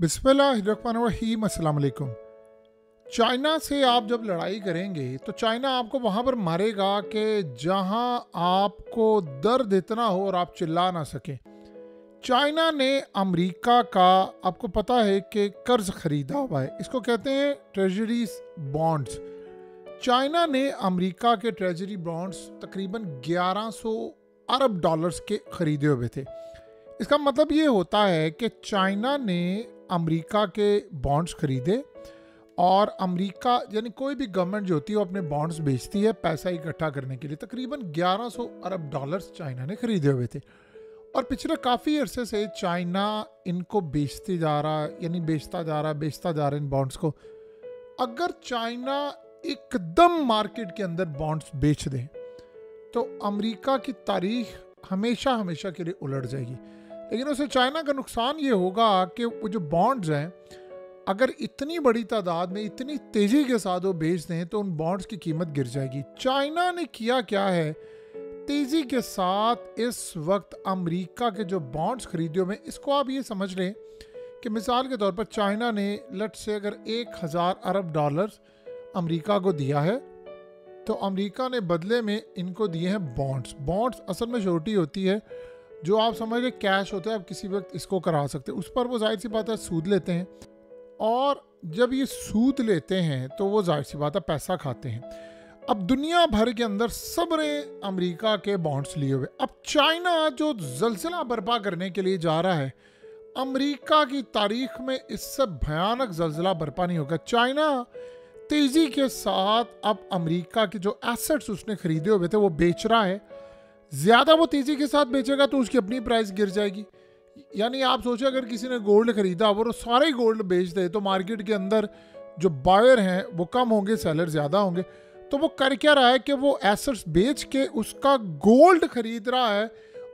बिस्मिल्लाहिर्रहमानिर्रहीम। अस्सलाम वालेकुम। चाइना से आप जब लड़ाई करेंगे तो चाइना आपको वहाँ पर मारेगा कि जहाँ आपको दर्द इतना हो और आप चिल्ला ना सकें। चाइना ने अमेरिका का, आपको पता है कि कर्ज खरीदा हुआ है, इसको कहते हैं ट्रेजरीज बॉन्ड्स। चाइना ने अमेरिका के ट्रेजरी बॉन्ड्स तकरीबन 1100 अरब डॉलर्स के खरीदे हुए थे। इसका मतलब ये होता है कि चाइना ने अमेरिका के बॉन्ड्स खरीदे और अमेरिका यानी कोई भी गवर्नमेंट जो होती है वो अपने बॉन्ड्स बेचती है पैसा इकट्ठा करने के लिए। तकरीबन 1100 अरब डॉलर्स चाइना ने खरीदे हुए थे और पिछले काफ़ी अरसे से चाइना इनको बेचते जा रहा है, यानी बेचता जा रहा है इन बॉन्ड्स को। अगर चाइना एकदम मार्केट के अंदर बॉन्ड्स बेच दे तो अमेरिका की तारीख हमेशा हमेशा के लिए उलट जाएगी। लेकिन उसे चाइना का नुकसान ये होगा कि वो जो बॉन्ड्स हैं, अगर इतनी बड़ी तादाद में इतनी तेज़ी के साथ वो बेच दें तो उन बॉन्ड्स की कीमत गिर जाएगी। चाइना ने किया क्या है, तेज़ी के साथ इस वक्त अमेरिका के जो बॉन्ड्स खरीदे हुए, इसको आप ये समझ लें कि मिसाल के तौर पर चाइना ने लट से अगर 1000 अरब डॉलर अमेरिका को दिया है तो अमेरिका ने बदले में इनको दिए हैं बॉन्ड्स। बॉन्ड्स असल में छोटी होती है, जो आप समझ लें कैश होता है, आप किसी वक्त इसको करा सकते हैं। उस पर वो जाहिर सी बात है सूद लेते हैं और जब ये सूद लेते हैं तो वो जाहिर सी बात है पैसा खाते हैं। अब दुनिया भर के अंदर सब ने अमेरिका के बॉन्ड्स लिए हुए। अब चाइना जो जलजिला बर्पा करने के लिए जा रहा है, अमेरिका की तारीख में इससे भयानक जलजिला बर्पा नहीं होगा। चाइना तेज़ी के साथ अब अमेरिका के जो एसेट्स उसने खरीदे हुए थे वो बेच रहा है। ज़्यादा वो तेज़ी के साथ बेचेगा तो उसकी अपनी प्राइस गिर जाएगी। यानी आप सोचें अगर किसी ने गोल्ड खरीदा और वो सारे गोल्ड बेच दे तो मार्केट के अंदर जो बायर हैं वो कम होंगे, सेलर ज़्यादा होंगे। तो वो कर क्या रहा है कि वो एसेट्स बेच के उसका गोल्ड खरीद रहा है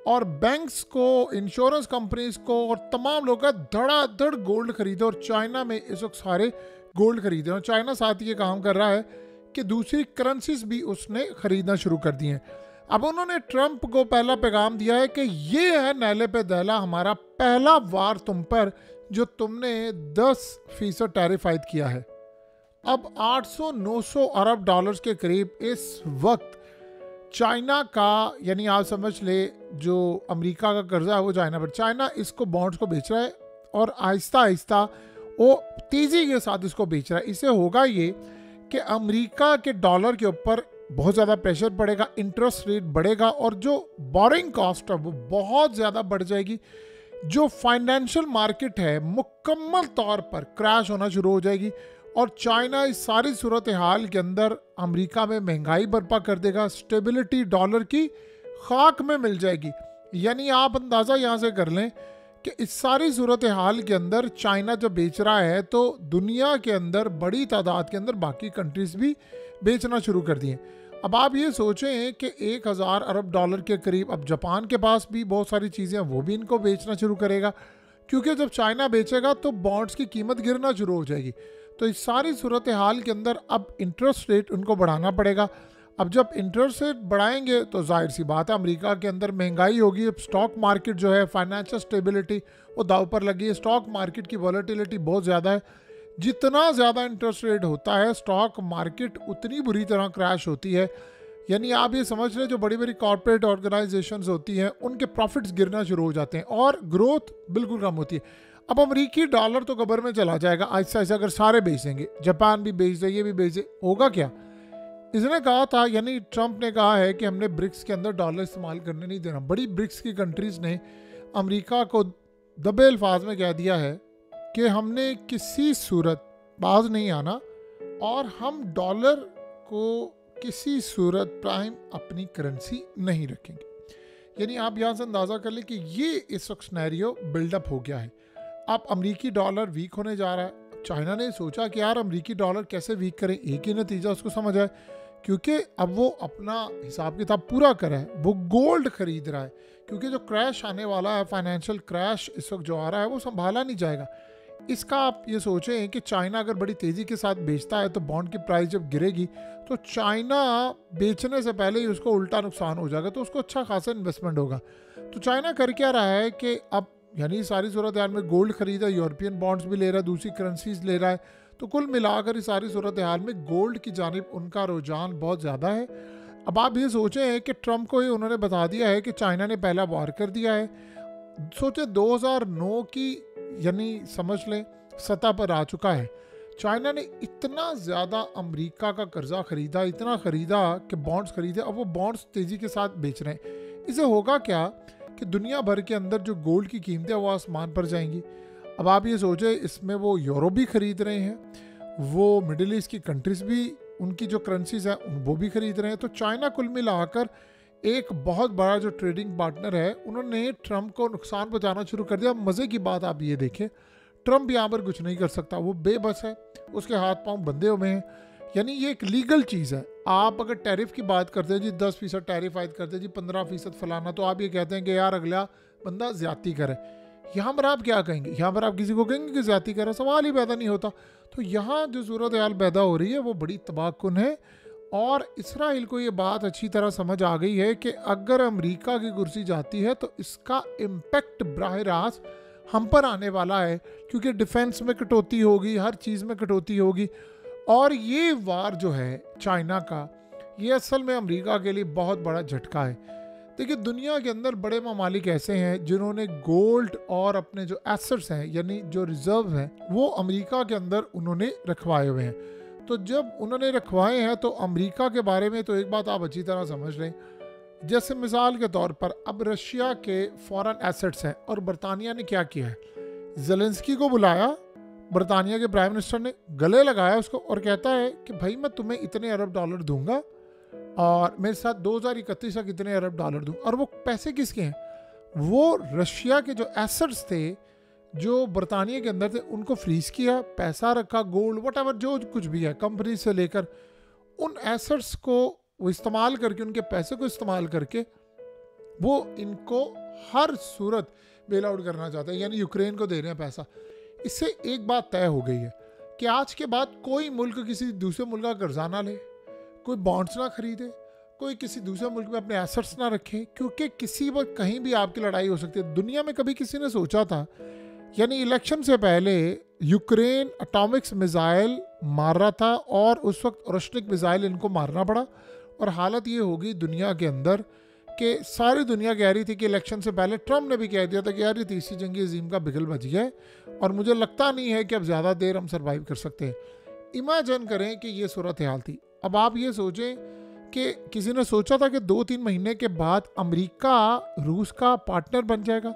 और बैंक्स को, इंश्योरेंस कंपनीज को और तमाम लोग का धड़ाधड़ गोल्ड खरीदे। और चाइना में इस वक्त सारे गोल्ड खरीदे और चाइना साथ ये काम कर रहा है कि दूसरी करेंसीज भी उसने खरीदना शुरू कर दी हैं। अब उन्होंने ट्रंप को पहला पैगाम दिया है कि ये है नैले पे दहला हमारा पहला वार तुम पर, जो तुमने 10% टैरिफ आयद किया है। अब 800-900 अरब डॉलर्स के करीब इस वक्त चाइना का, यानी आप समझ ले जो अमेरिका का कर्जा है वो चाइना पर, चाइना इसको बॉन्ड्स को बेच रहा है और आहिस्ता आहिस्ता वो तेज़ी के साथ इसको बेच रहा है। इससे होगा ये कि अमेरिका के डॉलर के ऊपर बहुत ज़्यादा प्रेशर पड़ेगा, इंटरेस्ट रेट बढ़ेगा और जो बोरिंग कॉस्ट है वो बहुत ज़्यादा बढ़ जाएगी। जो फाइनेंशियल मार्केट है मुकम्मल तौर पर क्रैश होना शुरू हो जाएगी और चाइना इस सारी सूरत हाल के अंदर अमेरिका में महंगाई बर्पा कर देगा। स्टेबिलिटी डॉलर की खाक में मिल जाएगी। यानी आप अंदाज़ा यहाँ से कर लें कि इस सारी सूरत हाल के अंदर चाइना जब बेच रहा है तो दुनिया के अंदर बड़ी तादाद के अंदर बाकी कंट्रीज भी बेचना शुरू कर दिए। अब आप ये सोचें कि 1000 अरब डॉलर के करीब अब जापान के पास भी बहुत सारी चीज़ें, वो भी इनको बेचना शुरू करेगा, क्योंकि जब चाइना बेचेगा तो बॉन्ड्स की कीमत गिरना शुरू हो जाएगी। तो इस सारी सूरत हाल के अंदर अब इंटरेस्ट रेट उनको बढ़ाना पड़ेगा। अब जब इंटरेस्ट रेट बढ़ाएंगे तो जाहिर सी बात है अमेरिका के अंदर महंगाई होगी। अब स्टॉक मार्केट जो है, फाइनेंशियल स्टेबिलिटी वो दांव पर लगी है। स्टॉक मार्केट की वॉलेटिलिटी बहुत ज़्यादा है। जितना ज़्यादा इंटरेस्ट रेट होता है स्टॉक मार्केट उतनी बुरी तरह क्रैश होती है। यानी आप ये समझ लें जो बड़ी बड़ी कॉर्पोरेट ऑर्गेनाइजेशंस होती हैं उनके प्रॉफिट्स गिरना शुरू हो जाते हैं और ग्रोथ बिल्कुल कम होती है। अब अमेरिकी डॉलर तो कब्र में चला जाएगा आहिस्ता आहिस्ता अगर सारे बेच देंगे, जापान भी बेच दे, ये भी बेच दे, होगा क्या? इसने कहा था, यानी ट्रंप ने कहा है कि हमने ब्रिक्स के अंदर डॉलर इस्तेमाल करने नहीं देना। बड़ी ब्रिक्स की कंट्रीज़ ने अमेरिका को दबे अल्फाज में कह दिया है कि हमने किसी सूरत बाज नहीं आना और हम डॉलर को किसी सूरत प्राइम अपनी करेंसी नहीं रखेंगे। यानी आप यहाँ से अंदाज़ा कर लें कि ये इस वक्त सिनेरियो बिल्डअप हो गया है। अब अमेरिकी डॉलर वीक होने जा रहा है। चाइना ने सोचा कि यार अमेरिकी डॉलर कैसे वीक करें, एक ही नतीजा उसको समझ आए, क्योंकि अब वो अपना हिसाब किताब पूरा कर रहा है, वो गोल्ड खरीद रहा है। क्योंकि जो क्रैश आने वाला है, फाइनेंशियल क्रैश इस वक्त जो आ रहा है वो संभाला नहीं जाएगा। इसका आप ये सोचें कि चाइना अगर बड़ी तेज़ी के साथ बेचता है तो बॉन्ड की प्राइस जब गिरेगी तो चाइना बेचने से पहले ही उसको उल्टा नुकसान हो जाएगा, तो उसको अच्छा खासा इन्वेस्टमेंट होगा। तो चाइना कर क्या रहा है कि अब यानी सारी सूरत हाल में गोल्ड खरीदा, यूरोपियन बॉन्ड्स भी ले रहा है, दूसरी करेंसीज ले रहा है, तो कुल मिलाकर इस सारी सूरत हाल में गोल्ड की जानिब उनका रुझान बहुत ज़्यादा है। अब आप ये सोचें कि ट्रम्प को ये उन्होंने बता दिया है कि चाइना ने पहला वार कर दिया है। सोचे 2009 की यानी समझ लें सतह पर आ चुका है। चाइना ने इतना ज़्यादा अमेरिका का कर्जा खरीदा, इतना खरीदा कि बॉन्ड्स खरीदे, अब वो बॉन्ड्स तेज़ी के साथ बेच रहे हैं। इससे होगा क्या कि दुनिया भर के अंदर जो गोल्ड की कीमतें वो आसमान पर जाएंगी। अब आप ये सोचें, इसमें वो यूरो भी खरीद रहे हैं, वो मिडिल ईस्ट की कंट्रीज़ भी उनकी जो करेंसीज हैं वो भी खरीद रहे हैं। तो चाइना कुल मिलाकर एक बहुत बड़ा जो ट्रेडिंग पार्टनर है, उन्होंने ट्रम्प को नुकसान पहुंचाना शुरू कर दिया। मज़े की बात आप ये देखें, ट्रम्प यहाँ पर कुछ नहीं कर सकता, वो बेबस है, उसके हाथ पांव बंधे हुए हैं। यानी ये एक लीगल चीज़ है। आप अगर टैरिफ की बात करते हैं जी, 10% टैरिफ आयद करते हैं जी, 15% फलाना, तो आप ये कहते हैं कि यार अगला बंदा ज्यादती करे। यहाँ पर आप क्या कहेंगे? यहाँ पर आप किसी को कहेंगे कि ज्यादती करे? सवाल ही पैदा नहीं होता। तो यहाँ जो सूरत हाल पैदा हो रही है वो बड़ी तबाहकुन है। और इसराइल को ये बात अच्छी तरह समझ आ गई है कि अगर अमेरिका की कुर्सी जाती है तो इसका इम्पैक्ट बराह रास्त हम पर आने वाला है, क्योंकि डिफेंस में कटौती होगी, हर चीज़ में कटौती होगी। और ये वार जो है चाइना का, ये असल में अमेरिका के लिए बहुत बड़ा झटका है। देखिए, दुनिया के अंदर बड़े ममालिक ऐसे हैं जिन्होंने गोल्ड और अपने जो एसेट्स हैं यानी जो रिजर्व हैं वो अमेरिका के अंदर उन्होंने रखवाए हुए हैं। तो जब उन्होंने रखवाए हैं तो अमेरिका के बारे में तो एक बात आप अच्छी तरह समझ लें, जैसे मिसाल के तौर पर अब रशिया के फॉरेन एसेट्स हैं और बरतानिया ने क्या किया है, ज़ेलेंस्की को बुलाया, बरतानिया के प्राइम मिनिस्टर ने गले लगाया उसको और कहता है कि भाई मैं तुम्हें इतने अरब डॉलर दूंगा और मेरे साथ 2031 तक इतने अरब डॉलर दूँ। और वो पैसे किसके हैं? वो रशिया के जो एसेट्स थे जो बरतानिया के अंदर थे उनको फ्रीज किया, पैसा रखा, गोल्ड वट जो कुछ भी है कंपनी से लेकर, उन एसेट्स को वो इस्तेमाल करके, उनके पैसे को इस्तेमाल करके वो इनको हर सूरत बेल आउट करना चाहते हैं, यानी यूक्रेन को दे रहे हैं पैसा। इससे एक बात तय हो गई है कि आज के बाद कोई मुल्क किसी दूसरे मुल्क का कर्जा ना ले, कोई बॉन्ड्स ना खरीदे, कोई किसी दूसरे मुल्क में अपने एसेट्स ना रखे, क्योंकि किसी वक्त कहीं भी आपकी लड़ाई हो सकती है। दुनिया में कभी किसी ने सोचा था, यानी इलेक्शन से पहले यूक्रेन एटॉमिक्स मिसाइल मार रहा था और उस वक्त रोशनिक मिसाइल इनको मारना पड़ा। और हालत ये होगी दुनिया के अंदर कि सारी दुनिया कह रही थी कि इलेक्शन से पहले ट्रम्प ने भी कह दिया था कि यार ये तीसरी जंगी अजीम का बिगल बच गया है और मुझे लगता नहीं है कि अब ज़्यादा देर हम सर्वाइव कर सकते हैं। इमेजिन करें कि ये सूरत हाल थी। अब आप ये सोचें कि किसी ने सोचा था कि 2-3 महीने के बाद अमेरिका रूस का पार्टनर बन जाएगा,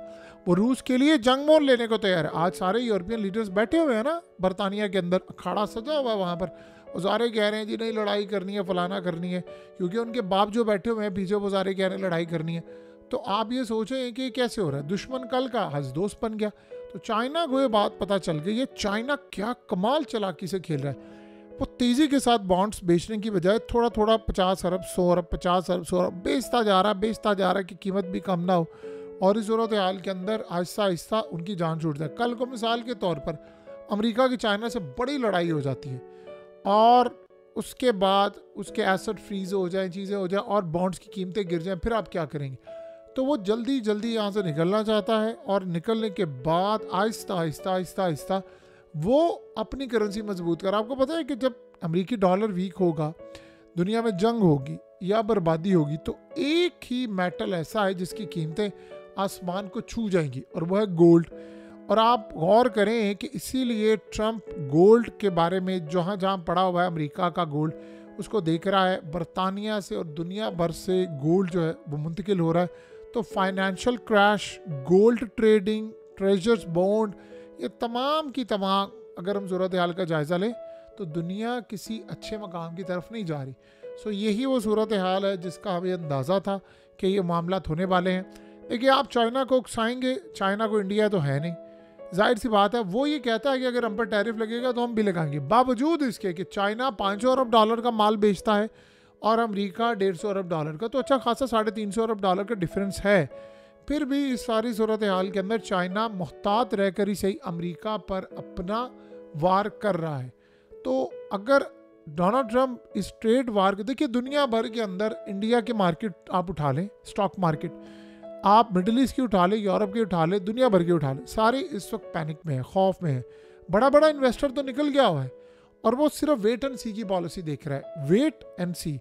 वो रूस के लिए जंग मोल लेने को तैयार है। आज सारे यूरोपियन लीडर्स बैठे हुए हैं ना बरतानिया के अंदर, अखाड़ा सजा हुआ वहाँ पर, वो सारे कह रहे हैं जी नहीं लड़ाई करनी है, फलाना करनी है, क्योंकि उनके बाप जो बैठे हुए हैं पीछे वो सारे कह रहे हैं लड़ाई करनी है। तो आप ये सोचें कि कैसे हो रहा है, दुश्मन कल का आज दोस्त बन गया। तो चाइना को ये बात पता चल गई है, चाइना क्या कमाल चालाकी से खेल रहा है। वो तेज़ी के साथ बॉन्ड्स बेचने की बजाय थोड़ा थोड़ा 50 अरब 100 अरब 50 अरब 100 अरब बेचता जा रहा है कि कीमत भी कम ना हो। और इस सूरत हाल के अंदर आहिस्ता आहिस्ता उनकी जान छूट जाए। कल को मिसाल के तौर पर अमेरिका की चाइना से बड़ी लड़ाई हो जाती है और उसके बाद उसके एसेट फ्रीज हो जाए, चीज़ें हो जाए और बॉन्ड्स की कीमतें गिर जाएं, फिर आप क्या करेंगे? तो वो जल्दी जल्दी यहाँ से निकलना चाहता है और निकलने के बाद आहिस्ता आहिस्ता आहिस्ता आहिस्ता वो अपनी करेंसी मजबूत कर। आपको पता है कि जब अमेरिकी डॉलर वीक होगा, दुनिया में जंग होगी या बर्बादी होगी, तो एक ही मेटल ऐसा है जिसकी कीमतें आसमान को छू जाएंगी और वो है गोल्ड। और आप गौर करें कि इसीलिए ट्रम्प गोल्ड के बारे में जहाँ जहाँ पड़ा हुआ है अमेरिका का गोल्ड उसको देख रहा है। बरतानिया से और दुनिया भर से गोल्ड जो है वो मुंतकिल हो रहा है। तो financial crash, gold trading, treasures bond, ये तमाम की तमाम अगर हम सूरत हाल का जायज़ा लें तो दुनिया किसी अच्छे मकाम की तरफ नहीं जा रही। सो यही वो सूरत हाल है जिसका हमें अंदाज़ा था कि ये मामला होने वाले हैं। देखिए, आप चाइना को उकसाएंगे, चाइना को इंडिया तो है नहीं, जाहिर सी बात है वो ये कहता है कि अगर हम पर टैरिफ लगेगा तो हम भी लगाएंगे। बावजूद इसके कि चाइना 500 अरब डॉलर का माल बेचता है और अमेरिका 150 अरब डॉलर का, तो अच्छा खासा 350 अरब डॉलर का डिफरेंस है। फिर भी इस सारी सूरत हाल के अंदर चाइना मुहतात रहकर ही सही अमेरिका पर अपना वार कर रहा है। तो अगर डोनाल्ड ट्रम्प इस ट्रेड वार के, देखिए दुनिया भर के अंदर इंडिया के मार्केट आप उठा लें, स्टॉक मार्केट, आप मिडिल ईस्ट की उठा ले, यूरोप की उठा ले, दुनिया भर की उठा ले, सारे इस वक्त पैनिक में है, खौफ में है। बड़ा बड़ा इन्वेस्टर तो निकल गया हुआ है और वो सिर्फ वेट एंड सी की पॉलिसी देख रहा है। वेट एंड सी,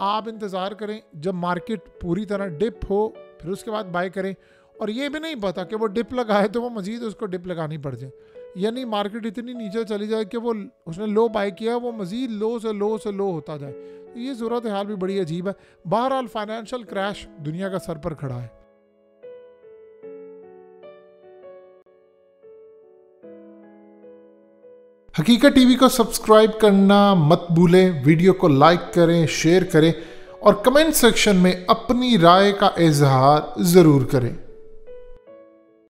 आप इंतज़ार करें जब मार्केट पूरी तरह डिप हो, फिर उसके बाद बाय करें। और ये भी नहीं पता कि वो डिप लगाए तो वो मजीद उसको डिप लगानी पड़ जाए, यानी मार्केट इतनी नीचे चली जाए कि वो उसने लो बाय किया वो मजीद लो से लो से लो होता जाए। तो ये सूरत हाल भी बड़ी अजीब है। बहरहाल फाइनेंशियल क्रैश दुनिया का सर पर खड़ा है। हकीकत टीवी को सब्सक्राइब करना मत भूलें, वीडियो को लाइक करें, शेयर करें और कमेंट सेक्शन में अपनी राय का इजहार ज़रूर करें।